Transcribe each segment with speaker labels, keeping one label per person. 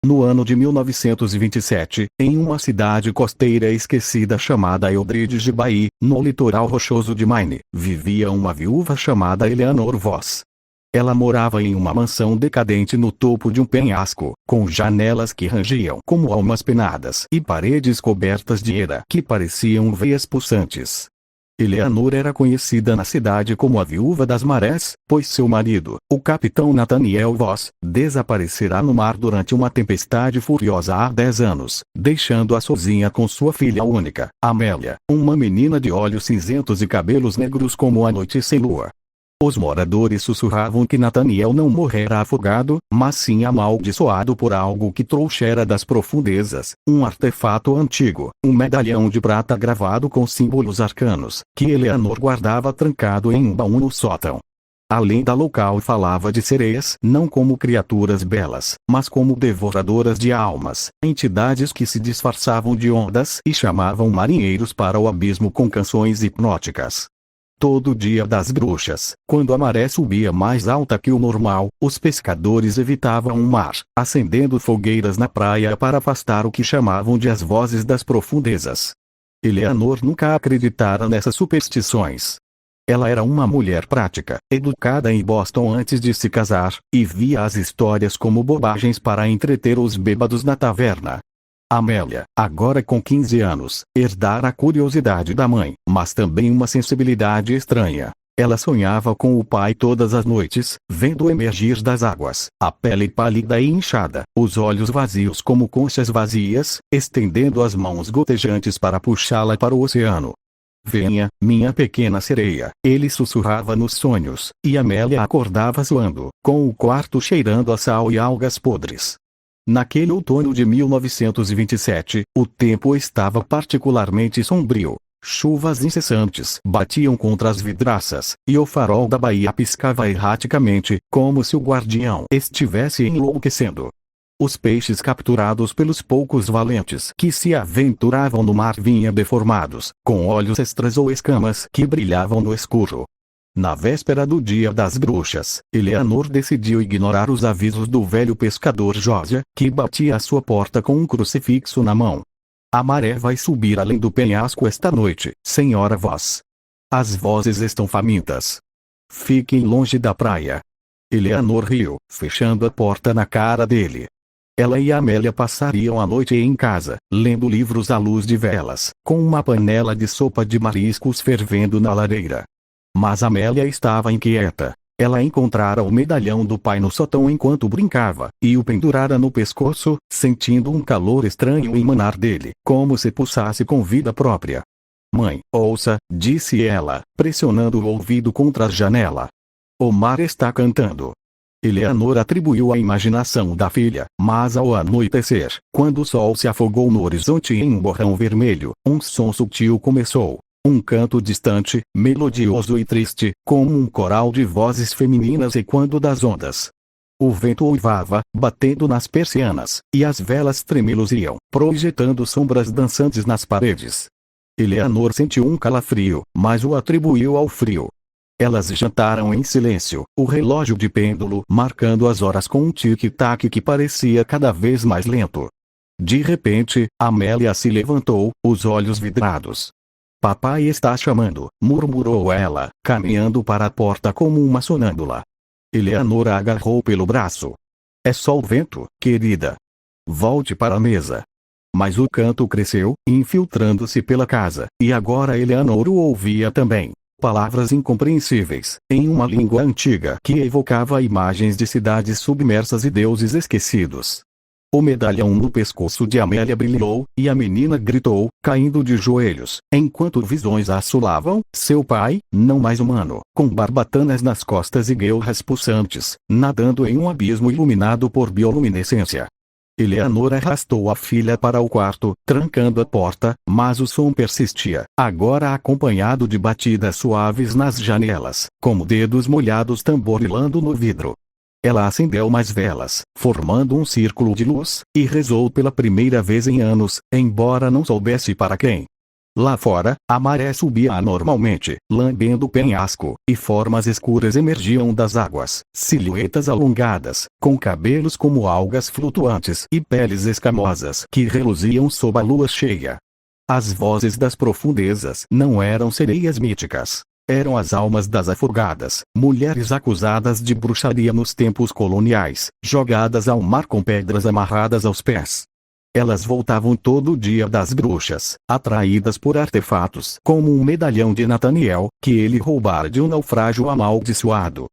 Speaker 1: No ano de 1927, em uma cidade costeira esquecida chamada Eldridge de Bay, no litoral rochoso de Maine, vivia uma viúva chamada Eleanor Voss. Ela morava em uma mansão decadente no topo de um penhasco, com janelas que rangiam como almas penadas e paredes cobertas de era que pareciam veias pulsantes. Eleanor era conhecida na cidade como a Viúva das Marés, pois seu marido, o capitão Nathaniel Voss, desaparecerá no mar durante uma tempestade furiosa há 10 anos, deixando-a sozinha com sua filha única, Amélia, uma menina de olhos cinzentos e cabelos negros como a noite sem lua. Os moradores sussurravam que Nathaniel não morrera afogado, mas sim amaldiçoado por algo que trouxera das profundezas, um artefato antigo, um medalhão de prata gravado com símbolos arcanos, que Eleanor guardava trancado em um baú no sótão. A lenda local falava de sereias não como criaturas belas, mas como devoradoras de almas, entidades que se disfarçavam de ondas e chamavam marinheiros para o abismo com canções hipnóticas. Todo dia das bruxas, quando a maré subia mais alta que o normal, os pescadores evitavam o mar, acendendo fogueiras na praia para afastar o que chamavam de as vozes das profundezas. Eleanor nunca acreditara nessas superstições. Ela era uma mulher prática, educada em Boston antes de se casar, e via as histórias como bobagens para entreter os bêbados na taverna. Amélia, agora com 15 anos, herdara a curiosidade da mãe, mas também uma sensibilidade estranha. Ela sonhava com o pai todas as noites, vendo emergir das águas, a pele pálida e inchada, os olhos vazios como conchas vazias, estendendo as mãos gotejantes para puxá-la para o oceano. "Venha, minha pequena sereia", ele sussurrava nos sonhos, e Amélia acordava suando, com o quarto cheirando a sal e algas podres. Naquele outono de 1927, o tempo estava particularmente sombrio. Chuvas incessantes batiam contra as vidraças, e o farol da baía piscava erraticamente, como se o guardião estivesse enlouquecendo. Os peixes capturados pelos poucos valentes que se aventuravam no mar vinham deformados, com olhos extras ou escamas que brilhavam no escuro. Na véspera do Dia das Bruxas, Eleanor decidiu ignorar os avisos do velho pescador Josiah, que batia à sua porta com um crucifixo na mão. "A maré vai subir além do penhasco esta noite, Senhora Voss. As vozes estão famintas. Fiquem longe da praia." Eleanor riu, fechando a porta na cara dele. Ela e Amélia passariam a noite em casa, lendo livros à luz de velas, com uma panela de sopa de mariscos fervendo na lareira. Mas Amélia estava inquieta. Ela encontrara o medalhão do pai no sótão enquanto brincava, e o pendurara no pescoço, sentindo um calor estranho emanar dele, como se pulsasse com vida própria. "Mãe, ouça", disse ela, pressionando o ouvido contra a janela. "O mar está cantando." Eleanor atribuiu à imaginação da filha, mas ao anoitecer, quando o sol se afogou no horizonte em um borrão vermelho, um som sutil começou. Um canto distante, melodioso e triste, como um coral de vozes femininas ecoando das ondas. O vento uivava, batendo nas persianas, e as velas tremeluziam, projetando sombras dançantes nas paredes. Eleanor sentiu um calafrio, mas o atribuiu ao frio. Elas jantaram em silêncio, o relógio de pêndulo marcando as horas com um tic-tac que parecia cada vez mais lento. De repente, Amélia se levantou, os olhos vidrados. "Papai está chamando", murmurou ela, caminhando para a porta como uma sonâmbula. Eleanor a agarrou pelo braço. "É só o vento, querida. Volte para a mesa." Mas o canto cresceu, infiltrando-se pela casa, e agora Eleanor o ouvia também. Palavras incompreensíveis, em uma língua antiga que evocava imagens de cidades submersas e deuses esquecidos. O medalhão no pescoço de Amélia brilhou, e a menina gritou, caindo de joelhos, enquanto visões a assolavam: seu pai, não mais humano, com barbatanas nas costas e guelras pulsantes, nadando em um abismo iluminado por bioluminescência. Eleanor arrastou a filha para o quarto, trancando a porta, mas o som persistia, agora acompanhado de batidas suaves nas janelas, como dedos molhados tamborilando no vidro. Ela acendeu mais velas, formando um círculo de luz, e rezou pela primeira vez em anos, embora não soubesse para quem. Lá fora, a maré subia anormalmente, lambendo o penhasco, e formas escuras emergiam das águas, silhuetas alongadas, com cabelos como algas flutuantes e peles escamosas que reluziam sob a lua cheia. As vozes das profundezas não eram sereias míticas. Eram as almas das afogadas, mulheres acusadas de bruxaria nos tempos coloniais, jogadas ao mar com pedras amarradas aos pés. Elas voltavam todo dia das bruxas, atraídas por artefatos como um medalhão de Nathaniel, que ele roubara de um naufrágio amaldiçoado.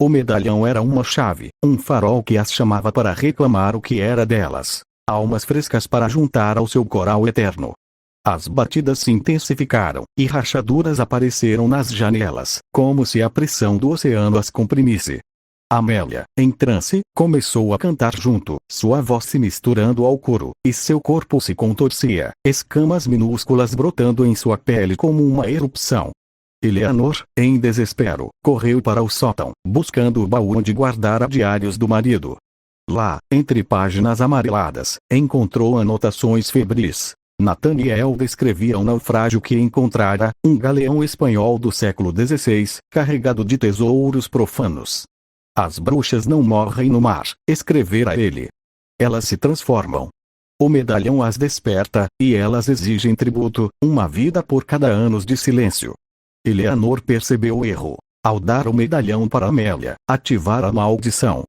Speaker 1: O medalhão era uma chave, um farol que as chamava para reclamar o que era delas, almas frescas para juntar ao seu coral eterno. As batidas se intensificaram, e rachaduras apareceram nas janelas, como se a pressão do oceano as comprimisse. Amélia, em transe, começou a cantar junto, sua voz se misturando ao coro, e seu corpo se contorcia, escamas minúsculas brotando em sua pele como uma erupção. Eleanor, em desespero, correu para o sótão, buscando o baú onde guardara diários do marido. Lá, entre páginas amareladas, encontrou anotações febris. Nathaniel descrevia um naufrágio que encontrara, um galeão espanhol do século XVI, carregado de tesouros profanos. As bruxas não morrem no mar, escrevera ele. Elas se transformam. O medalhão as desperta, e elas exigem tributo, uma vida por cada anos de silêncio. Eleanor percebeu o erro. Ao dar o medalhão para Amélia, ativar a maldição.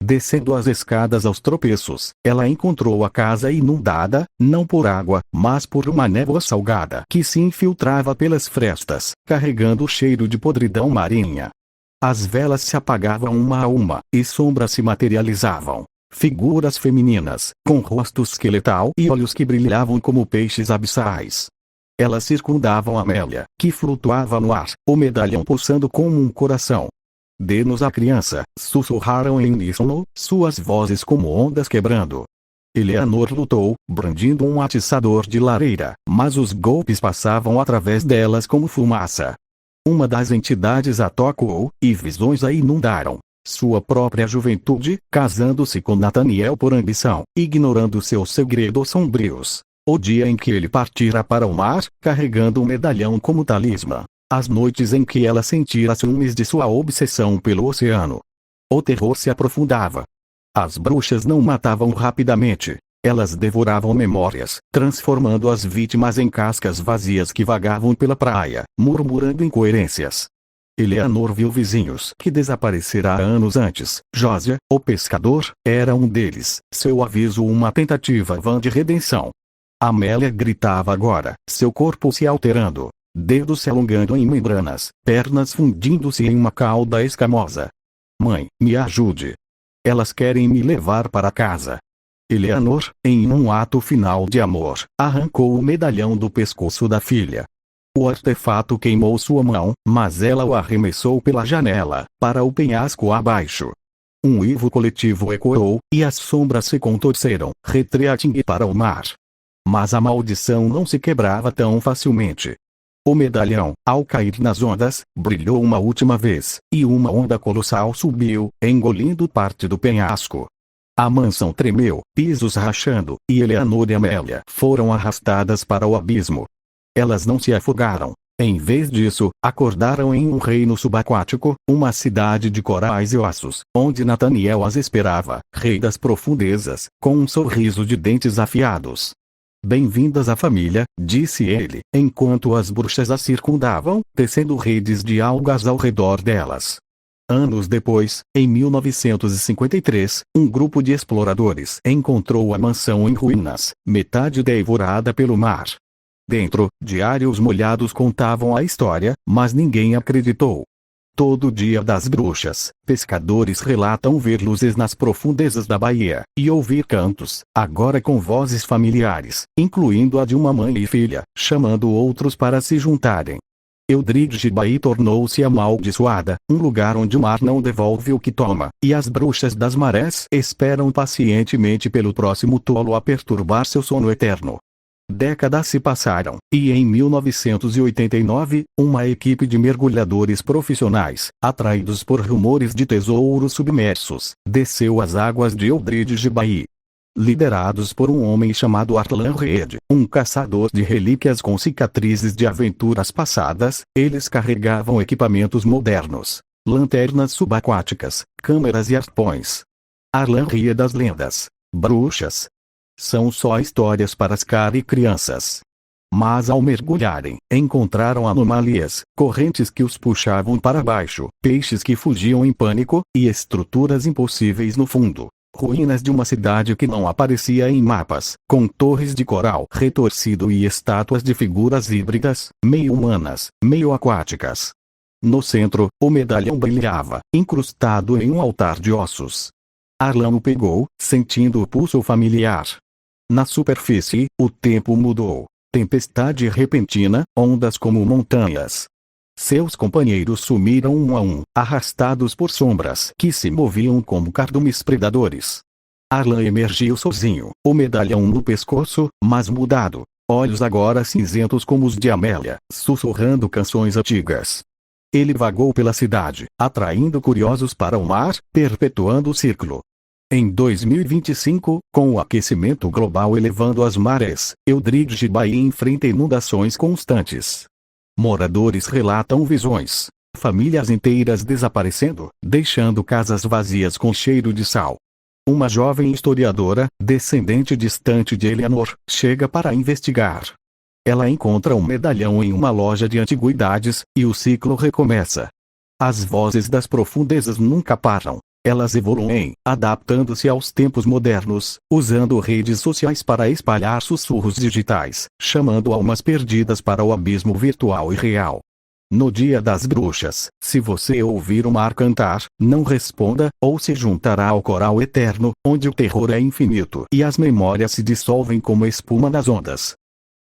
Speaker 1: Descendo as escadas aos tropeços, ela encontrou a casa inundada, não por água, mas por uma névoa salgada que se infiltrava pelas frestas, carregando o cheiro de podridão marinha. As velas se apagavam uma a uma, e sombras se materializavam. Figuras femininas, com rosto esqueletal e olhos que brilhavam como peixes abissais. Elas circundavam Amélia, que flutuava no ar, o medalhão pulsando como um coração. Dê-nos a criança, sussurraram em uníssono, suas vozes como ondas quebrando. Eleanor lutou, brandindo um atiçador de lareira, mas os golpes passavam através delas como fumaça. Uma das entidades a tocou, e visões a inundaram. Sua própria juventude, casando-se com Nathaniel por ambição, ignorando seus segredos sombrios. O dia em que ele partira para o mar, carregando um medalhão como talismã. As noites em que ela sentira ciúmes de sua obsessão pelo oceano. O terror se aprofundava. As bruxas não matavam rapidamente. Elas devoravam memórias, transformando as vítimas em cascas vazias que vagavam pela praia, murmurando incoerências. Eleanor viu vizinhos que desaparecera anos antes. Josiah, o pescador, era um deles. Seu aviso uma tentativa vã de redenção. Amélia gritava agora, seu corpo se alterando. Dedos se alongando em membranas, pernas fundindo-se em uma cauda escamosa. Mãe, me ajude. Elas querem me levar para casa. Eleanor, em um ato final de amor, arrancou o medalhão do pescoço da filha. O artefato queimou sua mão, mas ela o arremessou pela janela, para o penhasco abaixo. Um uivo coletivo ecoou, e as sombras se contorceram, retreatindo para o mar. Mas a maldição não se quebrava tão facilmente. O medalhão, ao cair nas ondas, brilhou uma última vez, e uma onda colossal subiu, engolindo parte do penhasco. A mansão tremeu, pisos rachando, e Eleanor e Amélia foram arrastadas para o abismo. Elas não se afogaram. Em vez disso, acordaram em um reino subaquático, uma cidade de corais e ossos, onde Nathaniel as esperava, rei das profundezas, com um sorriso de dentes afiados. Bem-vindas à família, disse ele, enquanto as bruxas as circundavam, tecendo redes de algas ao redor delas. Anos depois, em 1953, um grupo de exploradores encontrou a mansão em ruínas, metade devorada pelo mar. Dentro, diários molhados contavam a história, mas ninguém acreditou. Todo dia das bruxas, pescadores relatam ver luzes nas profundezas da baía, e ouvir cantos, agora com vozes familiares, incluindo a de uma mãe e filha, chamando outros para se juntarem. Eldridge Bay tornou-se amaldiçoada, um lugar onde o mar não devolve o que toma, e as bruxas das marés esperam pacientemente pelo próximo tolo a perturbar seu sono eterno. Décadas se passaram, e em 1989, uma equipe de mergulhadores profissionais, atraídos por rumores de tesouros submersos, desceu às águas de Eldridge Bay. Liderados por um homem chamado Arlan Reed, um caçador de relíquias com cicatrizes de aventuras passadas, eles carregavam equipamentos modernos, lanternas subaquáticas, câmeras e arpões. Arlan ria das lendas. Bruxas. São só histórias para ascar e crianças. Mas ao mergulharem, encontraram anomalias, correntes que os puxavam para baixo, peixes que fugiam em pânico, e estruturas impossíveis no fundo. Ruínas de uma cidade que não aparecia em mapas, com torres de coral retorcido e estátuas de figuras híbridas, meio humanas, meio aquáticas. No centro, o medalhão brilhava, incrustado em um altar de ossos. Arlan o pegou, sentindo o pulso familiar. Na superfície, o tempo mudou. Tempestade repentina, ondas como montanhas. Seus companheiros sumiram um a um, arrastados por sombras que se moviam como cardumes predadores. Arlan emergiu sozinho, o medalhão no pescoço, mas mudado. Olhos agora cinzentos como os de Amélia, sussurrando canções antigas. Ele vagou pela cidade, atraindo curiosos para o mar, perpetuando o ciclo. Em 2025, com o aquecimento global elevando as marés, Eldridge Bay enfrenta inundações constantes. Moradores relatam visões. Famílias inteiras desaparecendo, deixando casas vazias com cheiro de sal. Uma jovem historiadora, descendente distante de Eleanor, chega para investigar. Ela encontra um medalhão em uma loja de antiguidades, e o ciclo recomeça. As vozes das profundezas nunca param. Elas evoluem, adaptando-se aos tempos modernos, usando redes sociais para espalhar sussurros digitais, chamando almas perdidas para o abismo virtual e real. No Dia das Bruxas, se você ouvir o mar cantar, não responda, ou se juntará ao coral eterno, onde o terror é infinito e as memórias se dissolvem como espuma nas ondas.